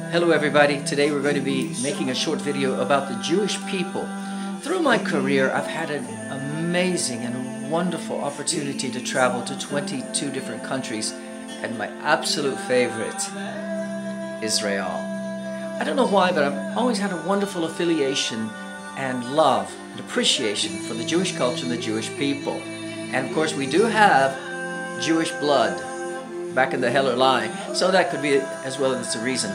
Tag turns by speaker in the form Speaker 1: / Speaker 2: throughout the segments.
Speaker 1: Hello everybody, today we're going to be making a short video about the Jewish people. Through my career, I've had an amazing and wonderful opportunity to travel to 22 different countries, and my absolute favorite, Israel. I don't know why, but I've always had a wonderful affiliation and love and appreciation for the Jewish culture and the Jewish people. And of course we do have Jewish blood back in the Heller line, so that could be as well as a reason.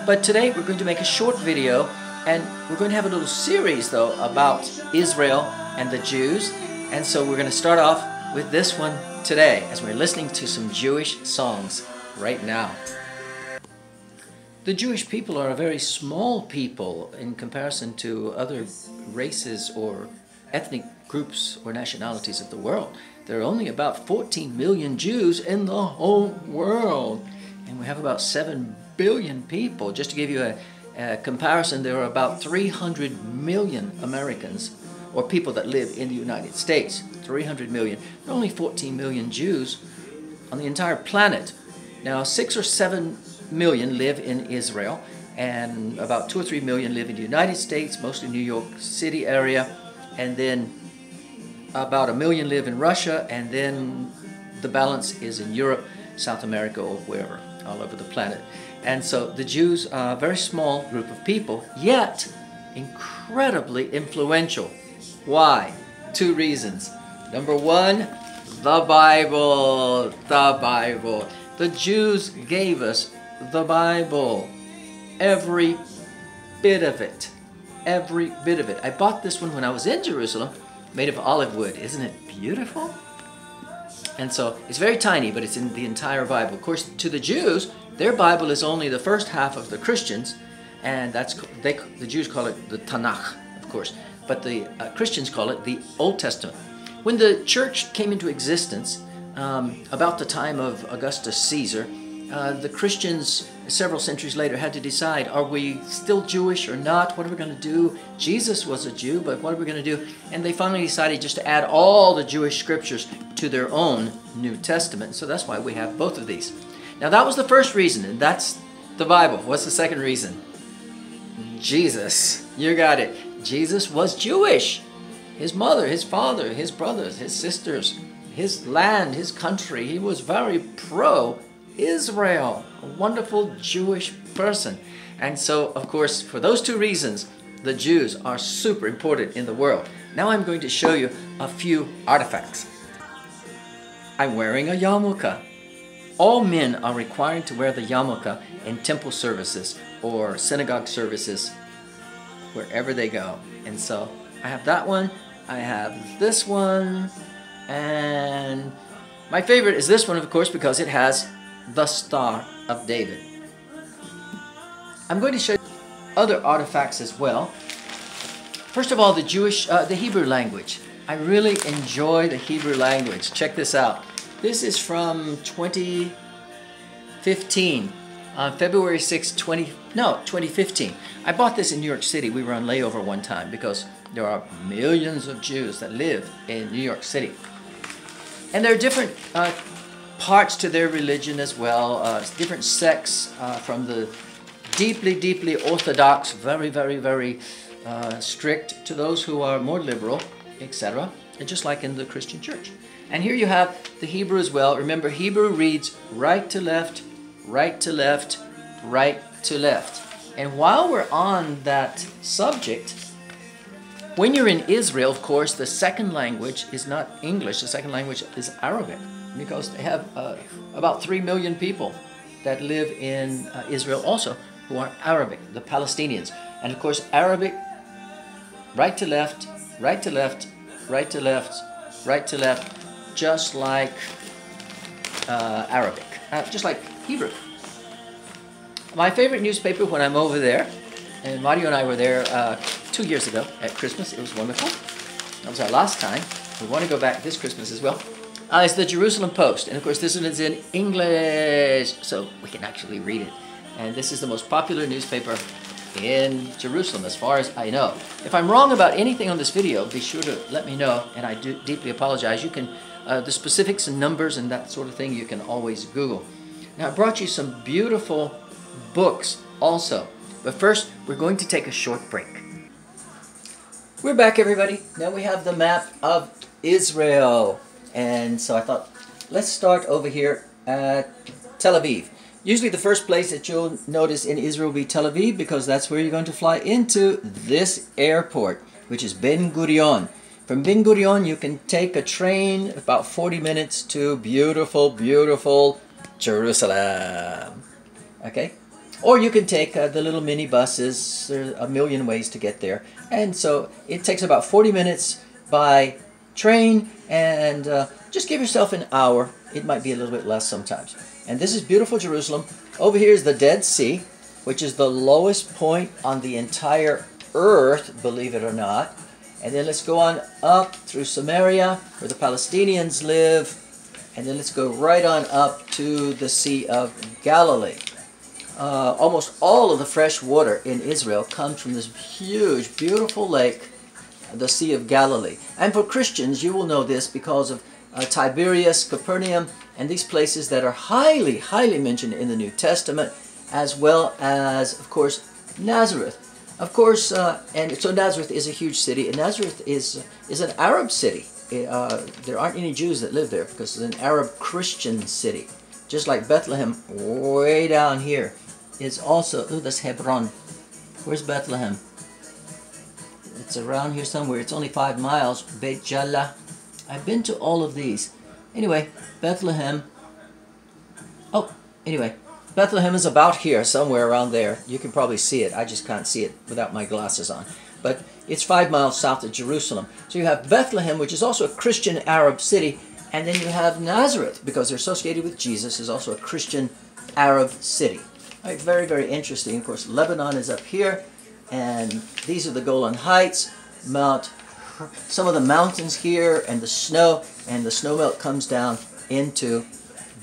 Speaker 1: But today we're going to make a short video, and we're going to have a little series though about Israel and the Jews. And so we're going to start off with this one today as we're listening to some Jewish songs right now. The Jewish people are a very small people in comparison to other races or ethnic groups or nationalities of the world. There are only about 14 million Jews in the whole world, and we have about 7 billion people. Just to give you a comparison, there are about 300 million Americans, or people that live in the United States. 300 million. There are only 14 million Jews on the entire planet. Now 6 or 7 million live in Israel, and about 2 or 3 million live in the United States, mostly New York City area, and then about 1 million live in Russia, and then the balance is in Europe, South America, or wherever, all over the planet. And so the Jews are a very small group of people, yet incredibly influential. Why? 2 reasons. Number one, the Bible. The Bible. The Jews gave us the Bible. Every bit of it. Every bit of it. I bought this one when I was in Jerusalem, made of olive wood. Isn't it beautiful? And so it's very tiny, but it's in the entire Bible. Of course, to the Jews, their Bible is only the first half of the Christians, and the Jews call it the Tanakh, of course, but the Christians call it the Old Testament. When the church came into existence, about the time of Augustus Caesar, the Christians several centuries later had to decide, are we still Jewish or not? What are we going to do? Jesus was a Jew, but what are we going to do? And they finally decided just to add all the Jewish scriptures to their own New Testament. So that's why we have both of these. Now that was the first reason, and that's the Bible. What's the second reason? Jesus. You got it. Jesus was Jewish. His mother, his father, his brothers, his sisters, his land, his country. He was very pro-Israel. A wonderful Jewish person. And so, of course, for those 2 reasons, the Jews are super important in the world. Now I'm going to show you a few artifacts. I'm wearing a yarmulke. All men are required to wear the yarmulke in temple services or synagogue services wherever they go. And so I have that one, I have this one, and my favorite is this one, of course, because it has the Star of David. I'm going to show you other artifacts as well. First of all, the Hebrew language. I really enjoy the Hebrew language. Check this out. This is from 2015, on February 6, 2015. I bought this in New York City. We were on layover one time because there are millions of Jews that live in New York City. And there are different parts to their religion as well, different sects, from the deeply, deeply Orthodox, very, very, very strict, to those who are more liberal, etc., just like in the Christian church. And here you have the Hebrew as well. Remember, Hebrew reads right to left, right to left, right to left. And while we're on that subject, when you're in Israel, of course, the second language is not English. The second language is Arabic, because they have about 3 million people that live in Israel also who are Arabic, the Palestinians. And of course, Arabic, right to left, right to left, right to left, right to left, just like Arabic, just like Hebrew. My favorite newspaper when I'm over there, and Mario and I were there 2 years ago at Christmas. It was wonderful. That was our last time. We want to go back this Christmas as well. It's the Jerusalem Post, and of course this one is in English, so we can actually read it. And this is the most popular newspaper in Jerusalem, as far as I know. If I'm wrong about anything on this video, be sure to let me know, and I do deeply apologize. You can, the specifics and numbers and that sort of thing, you can always Google. Now I brought you some beautiful books also. But first, we're going to take a short break. We're back, everybody. Now we have the map of Israel. And so I thought, let's start over here at Tel Aviv. Usually the first place that you'll notice in Israel will be Tel Aviv, because that's where you're going to fly into this airport, which is Ben Gurion. From Ben Gurion, you can take a train about 40 minutes to beautiful, beautiful Jerusalem. Okay? Or you can take the little mini buses. There are a million ways to get there. And so it takes about 40 minutes by train, and just give yourself an hour. It might be a little bit less sometimes. And this is beautiful Jerusalem. Over here is the Dead Sea, which is the lowest point on the entire earth, believe it or not. And then let's go on up through Samaria, where the Palestinians live. And then let's go right on up to the Sea of Galilee. Almost all of the fresh water in Israel comes from this huge, beautiful lake, the Sea of Galilee. And for Christians, you will know this because of Tiberias, Capernaum, and these places that are highly, highly mentioned in the New Testament, as well as, of course, Nazareth. Of course, and so Nazareth is a huge city, and Nazareth is an Arab city. There aren't any Jews that live there because it's an Arab Christian city. Just like Bethlehem, way down here, is also, oh, that's Hebron. Where's Bethlehem? It's around here somewhere. It's only 5 miles. Beit Jala. I've been to all of these. Anyway, Bethlehem. Oh, anyway, Bethlehem is about here, somewhere around there. You can probably see it. I just can't see it without my glasses on. But it's 5 miles south of Jerusalem. So you have Bethlehem, which is also a Christian Arab city. And then you have Nazareth, because they're associated with Jesus, is also a Christian Arab city. All right, very, very interesting. Of course, Lebanon is up here. And these are the Golan Heights, some of the mountains here, and the snow melt comes down into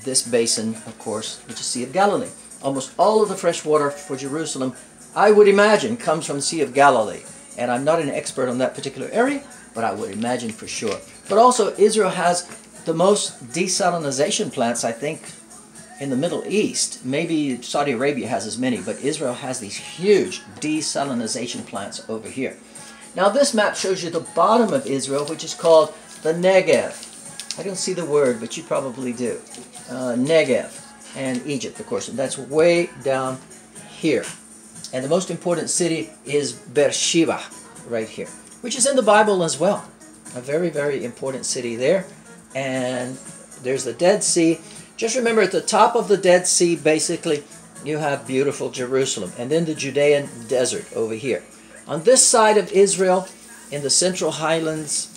Speaker 1: this basin, of course, which is Sea of Galilee. Almost all of the fresh water for Jerusalem, I would imagine, comes from the Sea of Galilee. And I'm not an expert on that particular area, but I would imagine for sure. But also, Israel has the most desalinization plants, I think, in the Middle East. Maybe Saudi Arabia has as many, but Israel has these huge desalinization plants over here. Now this map shows you the bottom of Israel, which is called the Negev. I don't see the word, but you probably do. Negev. And Egypt, of course, and that's way down here. And the most important city is Beersheba, right here, which is in the Bible as well. A very, very important city there. And there's the Dead Sea. Just remember, at the top of the Dead Sea, basically, you have beautiful Jerusalem. And then the Judean desert over here. On this side of Israel, in the Central Highlands,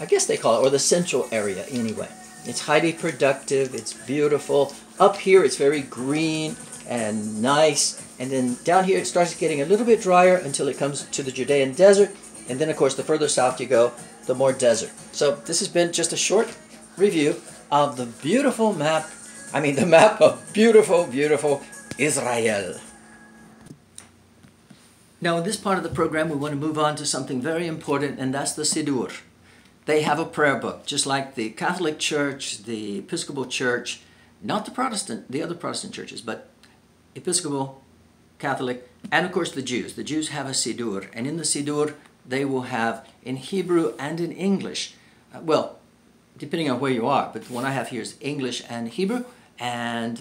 Speaker 1: I guess they call it, or the central area anyway. It's highly productive, it's beautiful. Up here, it's very green and nice. And then down here, it starts getting a little bit drier until it comes to the Judean desert. And then, of course, the further south you go, the more desert. So this has been just a short review of the beautiful map, the map of beautiful, beautiful Israel. Now, in this part of the program, we want to move on to something very important, and that's the Siddur. They have a prayer book, just like the Catholic Church, the Episcopal Church, not the Protestant, the other Protestant churches, but Episcopal, Catholic, and of course the Jews. The Jews have a Siddur, and in the Siddur, they will have in Hebrew and in English. Well, depending on where you are, but the one I have here is English and Hebrew, and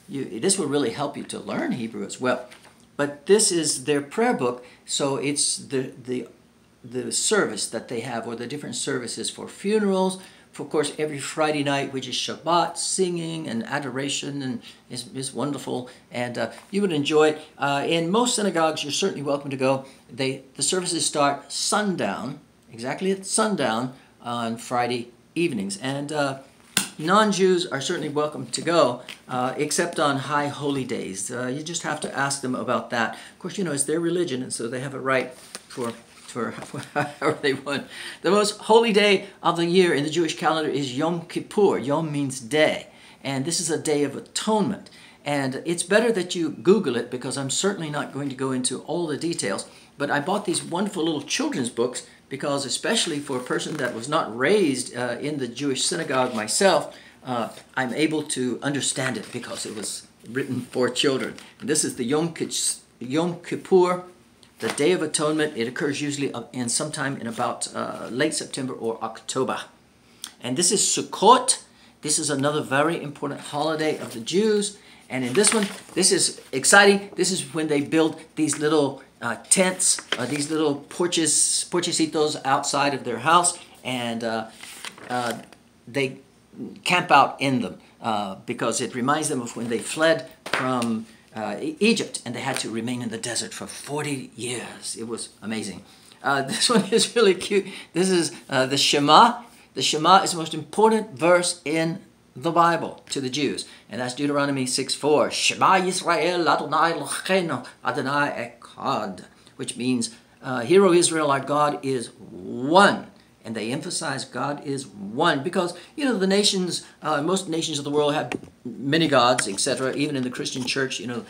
Speaker 1: this will really help you to learn Hebrew as well. But this is their prayer book, so it's the service that they have, or the different services for funerals, for, of course, every Friday night, which is Shabbat, singing and adoration, and is wonderful, and you would enjoy it. In most synagogues, you're certainly welcome to go. The services start sundown, exactly at sundown on Friday evenings, and non-Jews are certainly welcome to go, except on high holy days. You just have to ask them about that. Of course, it's their religion, and so they have a right for however they want. The most holy day of the year in the Jewish calendar is Yom Kippur. Yom means day, and this is a day of atonement. And it's better that you Google it, because I'm certainly not going to go into all the details. But I bought these wonderful little children's books because, especially for a person that was not raised in the Jewish synagogue myself, I'm able to understand it because it written for children. And this is the Yom Kippur, the Day of Atonement. It occurs usually in sometime in about late September or October. And this is Sukkot. This is another very important holiday of the Jews. And in this one, this is exciting. This is when they build these little tents, these little porchecitos outside of their house, and they camp out in them because it reminds them of when they fled from Egypt and they had to remain in the desert for 40 years. It was amazing. This one is really cute. This is the Shema. The Shema is the most important verse in the Bible to the Jews, and that's Deuteronomy 6:4. Shema Yisrael Adonai Lochenu Adonai Echad, which means, Hear, O Israel, our God is one. And they emphasize God is one because, you know, the nations, most nations of the world have many gods, etc. Even in the Christian church, you know,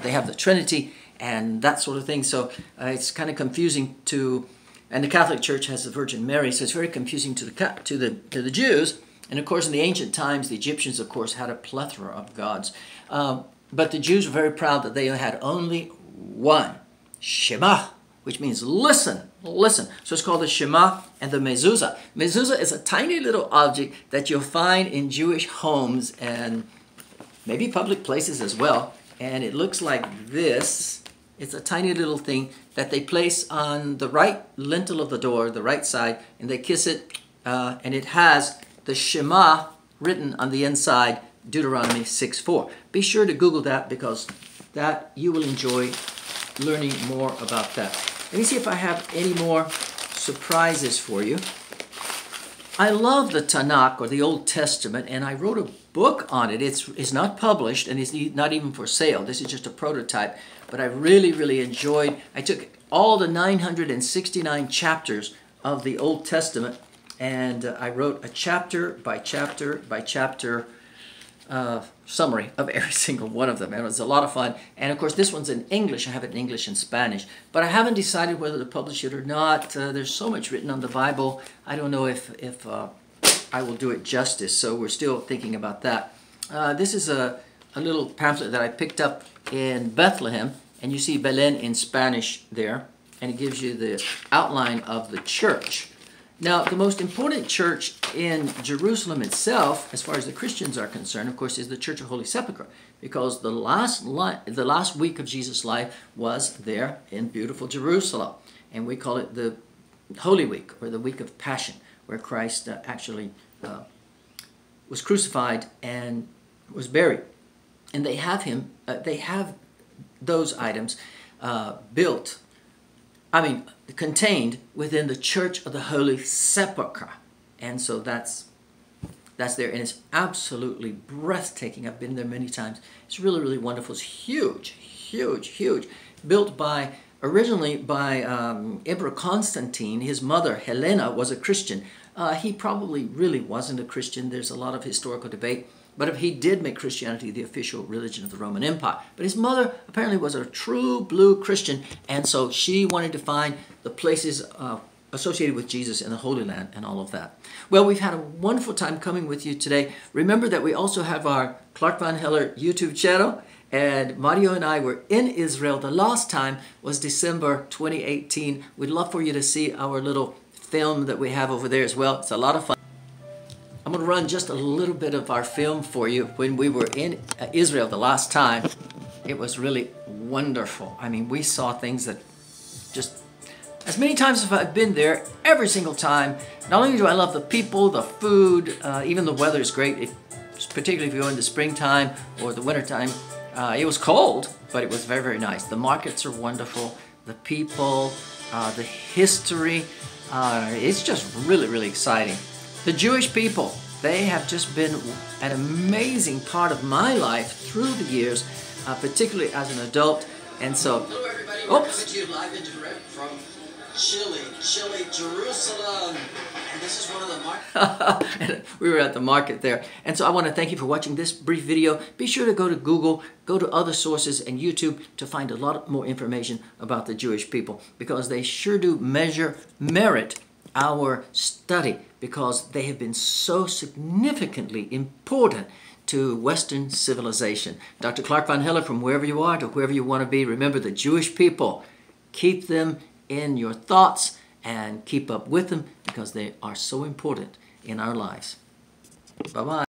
Speaker 1: they have the Trinity and that sort of thing. So it's kind of confusing to, and the Catholic Church has the Virgin Mary, so it's very confusing to the Jews. And of course, in the ancient times, the Egyptians, of course, had a plethora of gods. But the Jews were very proud that they had only one, Shema, which means listen, listen. So it's called the Shema and the mezuzah. Mezuzah is a tiny little object that you'll find in Jewish homes and maybe public places as well. And it looks like this. It's a tiny little thing that they place on the right lintel of the door, the right side, and they kiss it, and it has the Shema written on the inside, Deuteronomy 6:4. Be sure to Google that because that you will enjoy learning more about that. Let me see if I have any more surprises for you. I love the Tanakh, or the Old Testament, and I wrote a book on it. It's not published, and it's not even for sale. This is just a prototype, but I really, really enjoyed. I took all the 969 chapters of the Old Testament, and I wrote a chapter by chapter by chapter summary of every single one of them. And it was a lot of fun. And of course, this one's in English. I have it in English and Spanish. But I haven't decided whether to publish it or not. There's so much written on the Bible. I don't know if I will do it justice. So we're still thinking about that. This is a little pamphlet that I picked up in Bethlehem. And you see Belén in Spanish there. And it gives you the outline of the church. Now, the most important church in Jerusalem itself, as far as the Christians are concerned, of course, is the Church of Holy Sepulchre, because the last week of Jesus' life was there in beautiful Jerusalem, and we call it the Holy Week, or the Week of Passion, where Christ actually was crucified and was buried. And they have him. They have those items built. Contained within the Church of the Holy Sepulchre. And so that's there, and it's absolutely breathtaking. I've been there many times. It's really, really wonderful. It's huge, huge, huge. Built originally by Emperor Constantine. His mother, Helena, was a Christian. He probably really wasn't a Christian. There's a lot of historical debate. But he did make Christianity the official religion of the Roman Empire. But his mother apparently was a true blue Christian, and so she wanted to find the places associated with Jesus in the Holy Land and all of that. Well, we've had a wonderful time coming with you today. Remember that we also have our Clark Van Heller YouTube channel, and Mario and I were in Israel. The last time was December 2018. We'd love for you to see our little film that we have over there as well. It's a lot of fun. I'm going to run just a little bit of our film for you when we were in Israel the last time. It was really wonderful. I mean, we saw things that just, as many times as I've been there, every single time, not only do I love the people, the food, even the weather is great, particularly if you go in the springtime or the wintertime. It was cold, but it was very, very nice. The markets are wonderful, the people, the history, it's just really, really exciting. The Jewish people, they have just been an amazing part of my life through the years, particularly as an adult. And so,
Speaker 2: hello everybody, we're coming to you live and direct from Chile, Jerusalem. And this is one of the markets.
Speaker 1: We were at the market there. And so I want to thank you for watching this brief video. Be sure to go to Google, go to other sources and YouTube to find a lot more information about the Jewish people, because they sure do merit our study, because they have been so significantly important to Western civilization. Dr. Clark Von Hiller, from wherever you are to wherever you want to be, remember the Jewish people. Keep them in your thoughts and keep up with them because they are so important in our lives. Bye-bye.